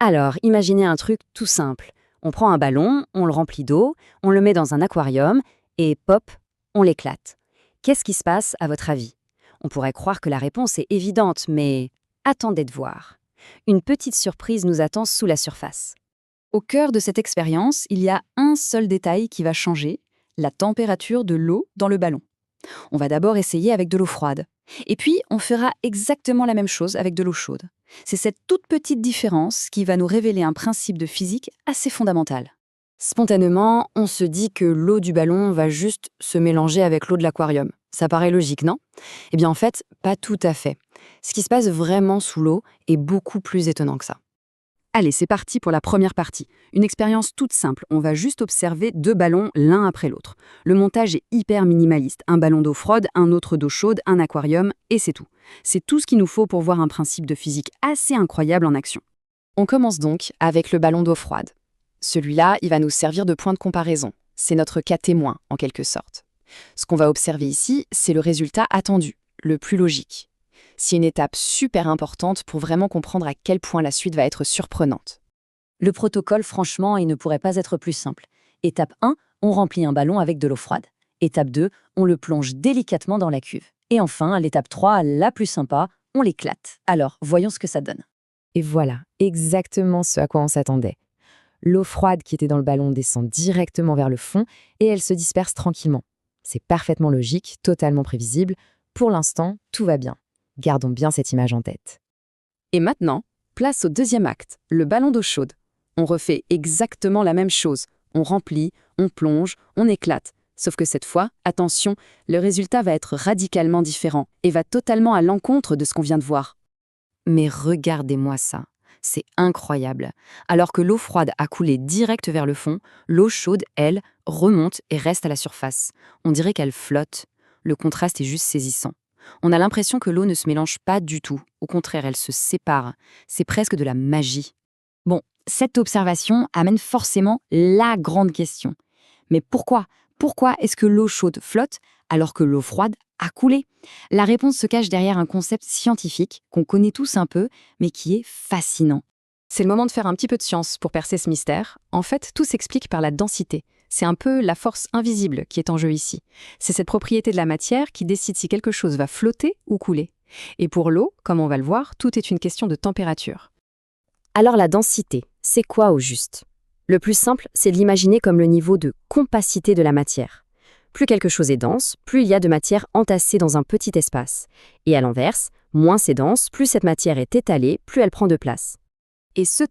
Alors, imaginez un truc tout simple. On prend un ballon, on le remplit d'eau, on le met dans un aquarium et pop, on l'éclate. Qu'est-ce qui se passe à votre avis? On pourrait croire que la réponse est évidente, mais attendez de voir. Une petite surprise nous attend sous la surface. Au cœur de cette expérience, il y a un seul détail qui va changer, la température de l'eau dans le ballon. On va d'abord essayer avec de l'eau froide. Et puis, on fera exactement la même chose avec de l'eau chaude. C'est cette toute petite différence qui va nous révéler un principe de physique assez fondamental. Spontanément, on se dit que l'eau du ballon va juste se mélanger avec l'eau de l'aquarium. Ça paraît logique, non? Eh bien en fait, pas tout à fait. Ce qui se passe vraiment sous l'eau est beaucoup plus étonnant que ça. Allez, c'est parti pour la première partie. Une expérience toute simple. On va juste observer deux ballons l'un après l'autre. Le montage est hyper minimaliste. Un ballon d'eau froide, un autre d'eau chaude, un aquarium, et c'est tout. C'est tout ce qu'il nous faut pour voir un principe de physique assez incroyable en action. On commence donc avec le ballon d'eau froide. Celui-là, il va nous servir de point de comparaison. C'est notre cas témoin, en quelque sorte. Ce qu'on va observer ici, c'est le résultat attendu, le plus logique. C'est une étape super importante pour vraiment comprendre à quel point la suite va être surprenante. Le protocole, franchement, il ne pourrait pas être plus simple. Étape 1, on remplit un ballon avec de l'eau froide. Étape 2, on le plonge délicatement dans la cuve. Et enfin, l'étape 3, la plus sympa, on l'éclate. Alors, voyons ce que ça donne. Et voilà, exactement ce à quoi on s'attendait. L'eau froide qui était dans le ballon descend directement vers le fond et elle se disperse tranquillement. C'est parfaitement logique, totalement prévisible. Pour l'instant, tout va bien. Gardons bien cette image en tête. Et maintenant, place au deuxième acte, le ballon d'eau chaude. On refait exactement la même chose. On remplit, on plonge, on éclate. Sauf que cette fois, attention, le résultat va être radicalement différent et va totalement à l'encontre de ce qu'on vient de voir. Mais regardez-moi ça. C'est incroyable. Alors que l'eau froide a coulé direct vers le fond, l'eau chaude, elle, remonte et reste à la surface. On dirait qu'elle flotte. Le contraste est juste saisissant. On a l'impression que l'eau ne se mélange pas du tout. Au contraire, elle se sépare. C'est presque de la magie. Bon, cette observation amène forcément la grande question. Mais pourquoi? Pourquoi est-ce que l'eau chaude flotte alors que l'eau froide a coulé? La réponse se cache derrière un concept scientifique qu'on connaît tous un peu, mais qui est fascinant. C'est le moment de faire un petit peu de science pour percer ce mystère. En fait, tout s'explique par la densité. C'est un peu la force invisible qui est en jeu ici. C'est cette propriété de la matière qui décide si quelque chose va flotter ou couler. Et pour l'eau, comme on va le voir, tout est une question de température. Alors la densité, c'est quoi au juste? Le plus simple, c'est de l'imaginer comme le niveau de compacité de la matière. Plus quelque chose est dense, plus il y a de matière entassée dans un petit espace. Et à l'inverse, moins c'est dense, plus cette matière est étalée, plus elle prend de place. Et ce